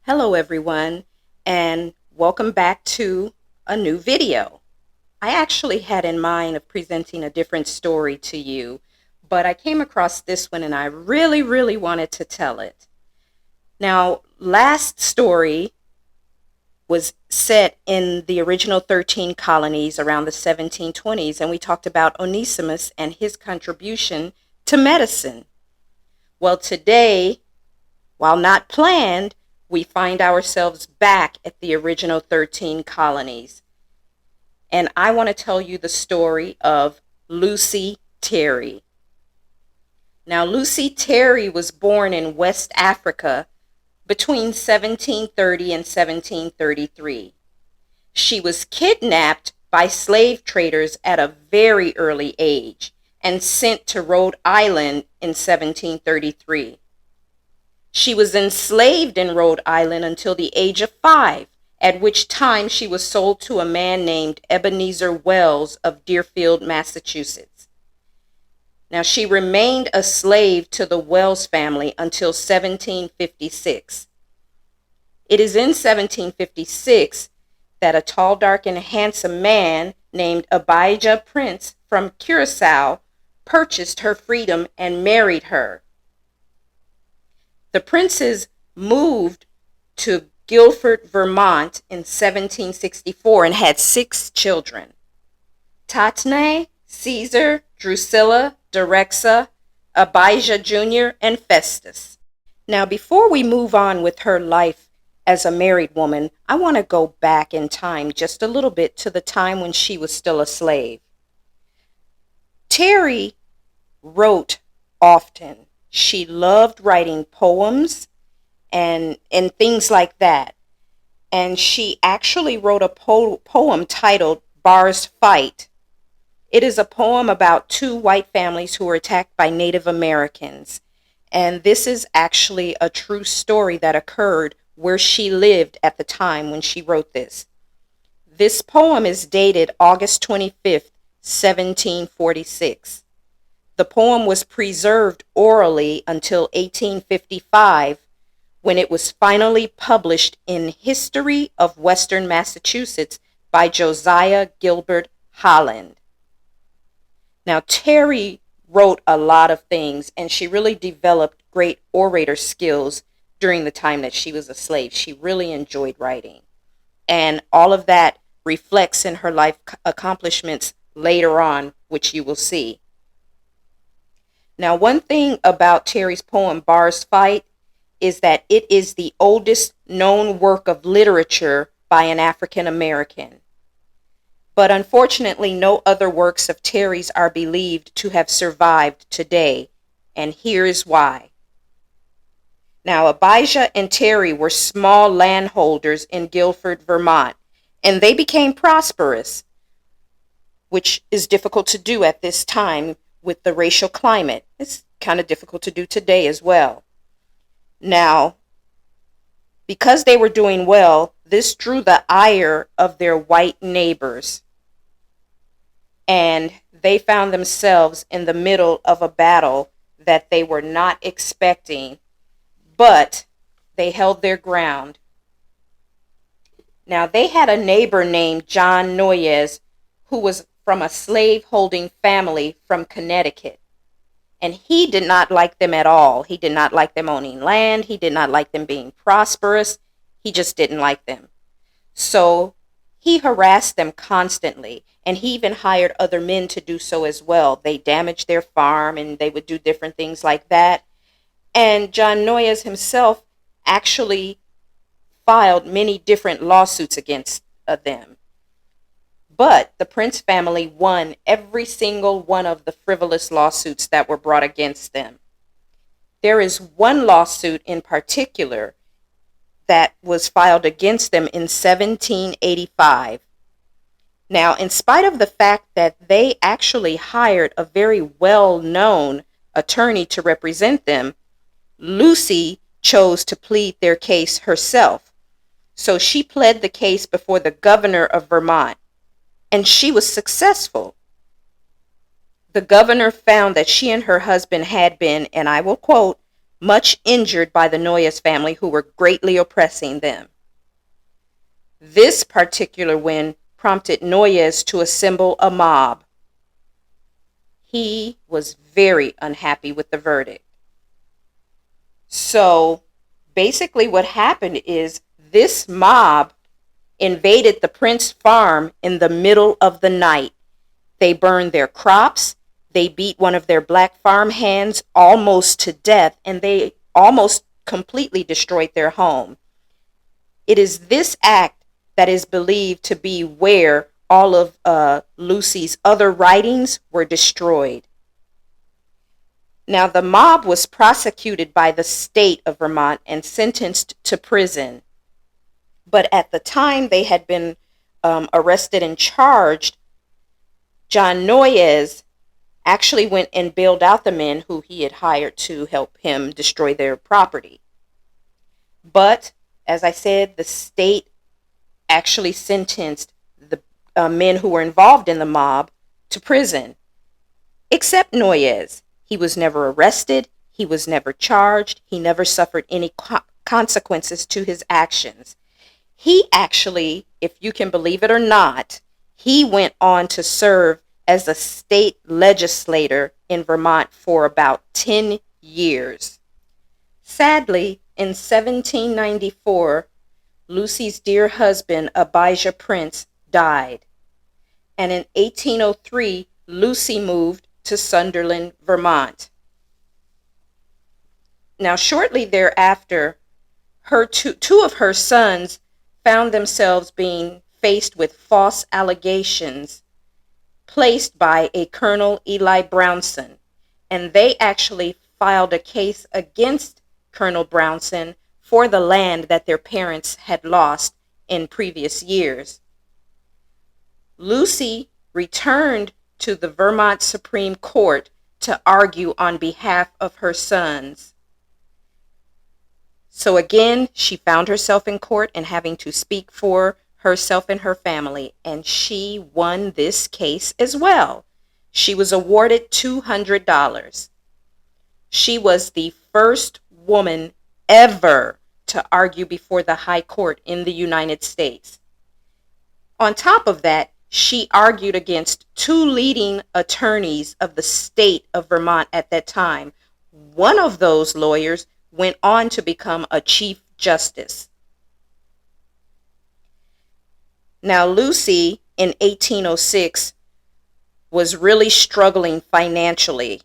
Hello everyone, and welcome back to a new video. I actually had in mind of presenting a different story to you, but I came across this one and I really wanted to tell it. Now, last story was set in the original 13 colonies around the 1720s, and we talked about Onesimus and his contribution to medicine. Well, today, while not planned, we find ourselves back at the original 13 colonies. And I want to tell you the story of Lucy Terry. Now, Lucy Terry was born in West Africa between 1730 and 1733. She was kidnapped by slave traders at a very early age and sent to Rhode Island in 1733. She was enslaved in Rhode Island until the age of 5, at which time she was sold to a man named Ebenezer Wells of Deerfield, Massachusetts. Now, she remained a slave to the Wells family until 1756. It is in 1756 that a tall, dark, and handsome man named Abijah Prince from Curacao purchased her freedom and married her. The Princes moved to Guilford, Vermont in 1764 and had 6 children: Tatnai, Caesar, Drusilla, Derexa, Abijah Jr., and Festus. Now, before we move on with her life as a married woman, I want to go back in time just a little bit to the time when she was still a slave. Terry wrote often. She loved writing poems and things like that. And she actually wrote a poem titled Bars Fight. It is a poem about 2 white families who were attacked by Native Americans. And this is actually a true story that occurred where she lived at the time when she wrote this. This poem is dated August 25th, 1746. The poem was preserved orally until 1855, when it was finally published in History of Western Massachusetts by Josiah Gilbert Holland. Now, Terry wrote a lot of things, and she really developed great orator skills during the time that she was a slave. She really enjoyed writing. And all of that reflects in her life accomplishments later on, which you will see. Now, one thing about Terry's poem, Bars Fight, is that it is the oldest known work of literature by an African American. But unfortunately, no other works of Terry's are believed to have survived today, and here is why. Now, Abijah and Terry were small landholders in Guilford, Vermont, and they became prosperous, which is difficult to do at this time with the racial climate. It's kind of difficult to do today as well. Now, because they were doing well, this drew the ire of their white neighbors, and they found themselves in the middle of a battle that they were not expecting, but they held their ground. Now, they had a neighbor named John Noyes who was from a slave-holding family from Connecticut. And he did not like them at all. He did not like them owning land. He did not like them being prosperous. He just didn't like them. So he harassed them constantly, and he even hired other men to do so as well. They damaged their farm, and they would do different things like that. And John Noyes himself actually filed many different lawsuits against them. But the Prince family won every single one of the frivolous lawsuits that were brought against them. There is one lawsuit in particular that was filed against them in 1785. Now, in spite of the fact that they actually hired a very well-known attorney to represent them, Lucy chose to plead their case herself. So she pled the case before the governor of Vermont. And she was successful. The governor found that she and her husband had been, and I will quote, much injured by the Noyes family, who were greatly oppressing them. This particular win prompted Noyes to assemble a mob. He was very unhappy with the verdict. So basically what happened is this mob invaded the Prince farm in the middle of the night. They burned their crops. They beat one of their black farm hands almost to death, and they almost completely destroyed their home. It is this act that is believed to be where all of Lucy's other writings were destroyed. Now, the mob was prosecuted by the state of Vermont and sentenced to prison. But at the time they had been arrested and charged, John Noyes actually went and bailed out the men who he had hired to help him destroy their property. But, as I said, the state actually sentenced the men who were involved in the mob to prison, except Noyes. He was never arrested. He was never charged. He never suffered any consequences to his actions. He actually, if you can believe it or not, he went on to serve as a state legislator in Vermont for about 10 years. Sadly, in 1794, Lucy's dear husband, Abijah Prince, died. And in 1803, Lucy moved to Sunderland, Vermont. Now, shortly thereafter, two of her sons found themselves being faced with false allegations placed by a Colonel Eli Brownson, and they actually filed a case against Colonel Brownson for the land that their parents had lost in previous years. Lucy returned to the Vermont Supreme Court to argue on behalf of her sons. So again, she found herself in court and having to speak for herself and her family, and she won this case as well. She was awarded $200. She was the first woman ever to argue before the High Court in the United States. On top of that, she argued against two leading attorneys of the state of Vermont at that time. One of those lawyers went on to become a Chief Justice. Now, Lucy in 1806 was really struggling financially.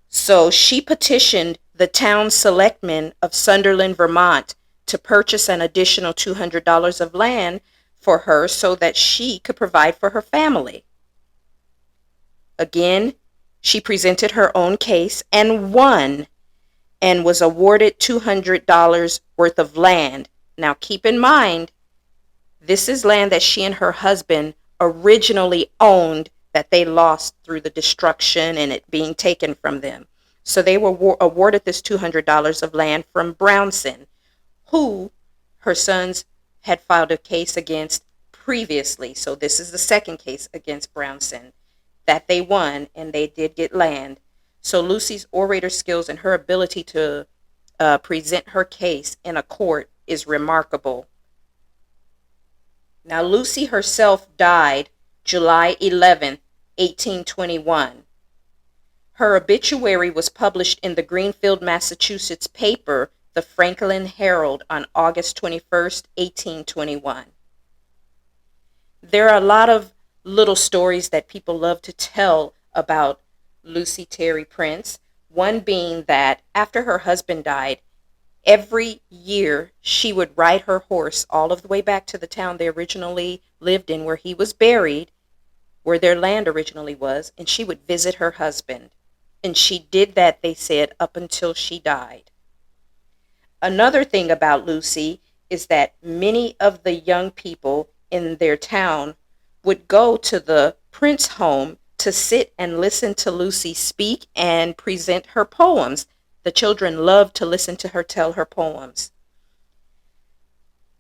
So she petitioned the town selectmen of Sunderland, Vermont, to purchase an additional $200 of land for her so that she could provide for her family. Again, she presented her own case and won, and was awarded $200 worth of land. Now keep in mind, this is land that she and her husband originally owned that they lost through the destruction and it being taken from them. So they were awarded this $200 of land from Brownson, who her sons had filed a case against previously. So this is the second case against Brownson that they won, and they did get land. So Lucy's orator skills and her ability to present her case in a court is remarkable. Now, Lucy herself died July 11th, 1821. Her obituary was published in the Greenfield, Massachusetts paper, the Franklin Herald, on August 21st, 1821. There are a lot of little stories that people love to tell about Lucy Terry Prince, one being that after her husband died, every year she would ride her horse all of the way back to the town they originally lived in, where he was buried, where their land originally was, and she would visit her husband. And she did that, they said, up until she died. Another thing about Lucy is that many of the young people in their town would go to the Prince home to sit and listen to Lucy speak and present her poems. The children loved to listen to her tell her poems.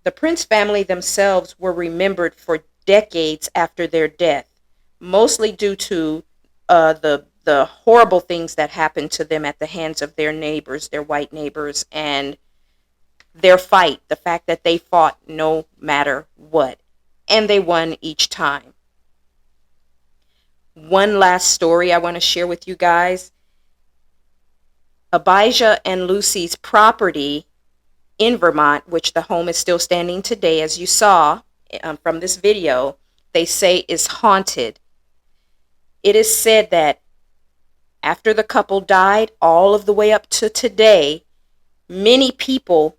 The Prince family themselves were remembered for decades after their death, mostly due to the horrible things that happened to them at the hands of their neighbors, their white neighbors, and their fight, the fact that they fought no matter what, and they won each time. One last story I want to share with you guys. Abijah and Lucy's property in Vermont, which the home is still standing today, as you saw from this video, they say is haunted. It is said that after the couple died, all of the way up to today, many people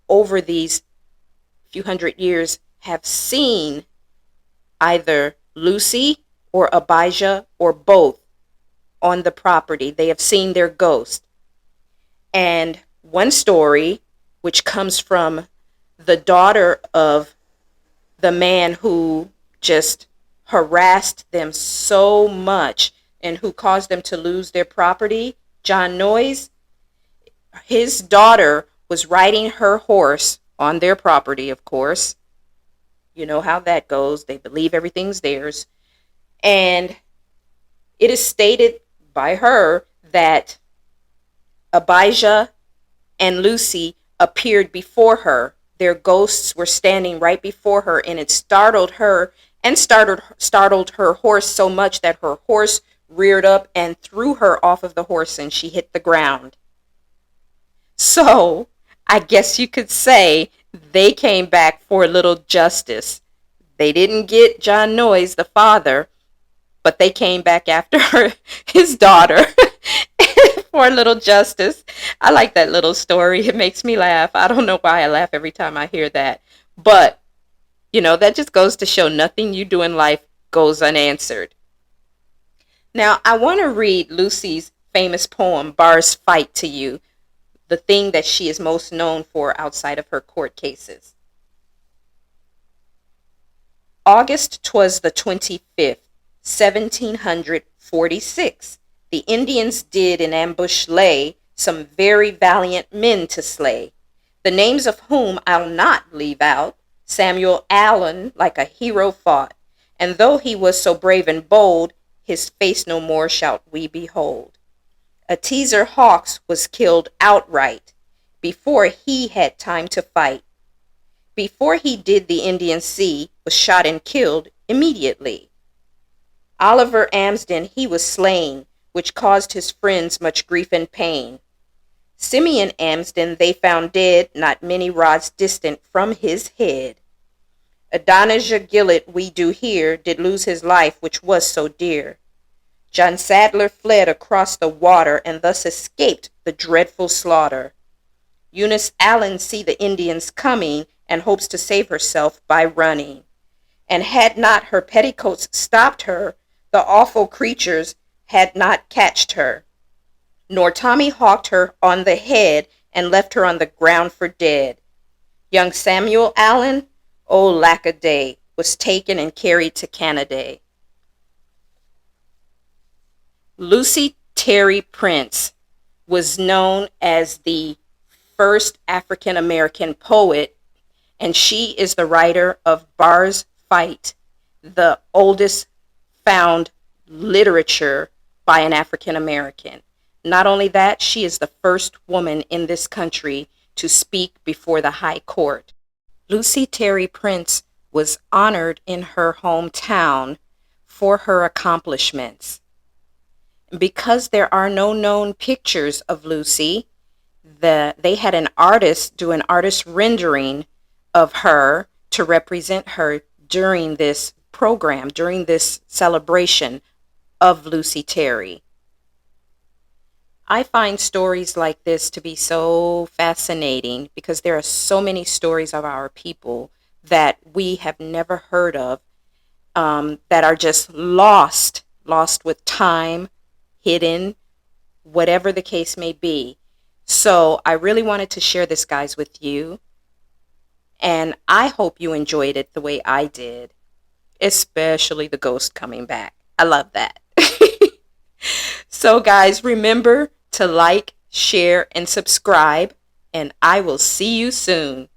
over these few hundred years have seen either Lucy or Abijah or both on the property. They have seen their ghost. And one story, which comes from the daughter of the man who just harassed them so much and who caused them to lose their property, John Noyes, his daughter was riding her horse on their property, of course. You know how that goes. They believe everything's theirs. And it is stated by her that Abijah and Lucy appeared before her. Their ghosts were standing right before her, and it startled her and startled her horse so much that her horse reared up and threw her off of the horse, and she hit the ground. So I guess you could say they came back for a little justice. They didn't get John Noyes, the father, but they came back after his daughter for a little justice. I like that little story. It makes me laugh. I don't know why I laugh every time I hear that. But, that just goes to show nothing you do in life goes unanswered. Now, I want to read Lucy's famous poem, Bar's Fight, to you, the thing that she is most known for outside of her court cases. August 'twas the 25th, 1746. The Indians did in ambush lay some very valiant men to slay, the names of whom I'll not leave out. Samuel Allen like a hero fought, and though he was so brave and bold, his face no more shall we behold. A Teaser Hawks was killed outright before he had time to fight. Before he did the Indian see, was shot and killed immediately. Oliver Amsden he was slain, which caused his friends much grief and pain. Simeon Amsden they found dead, not many rods distant from his head. Adonijah Gillett we do hear, did lose his life, which was so dear. John Sadler fled across the water, and thus escaped the dreadful slaughter. Eunice Allen see the Indians coming, and hopes to save herself by running. And had not her petticoats stopped her, the awful creatures had not catched her. Nor Tommy hawked her on the head, and left her on the ground for dead. Young Samuel Allen, oh lack-a-day, was taken and carried to Canada. Lucy Terry Prince was known as the first African American poet, and she is the writer of Bar's Fight, the oldest found literature by an African American. Not only that, she is the first woman in this country to speak before the High Court. Lucy Terry Prince was honored in her hometown for her accomplishments. Because there are no known pictures of Lucy, they had an artist do an artist rendering of her to represent her during this program, during this celebration of Lucy Terry. I find stories like this to be so fascinating because there are so many stories of our people that we have never heard of, that are just lost with time, hidden, whatever the case may be. So I really wanted to share this, guys, with you. And I hope you enjoyed it the way I did, especially the ghost coming back. I love that. So, guys, remember to like, share, and subscribe, and I will see you soon.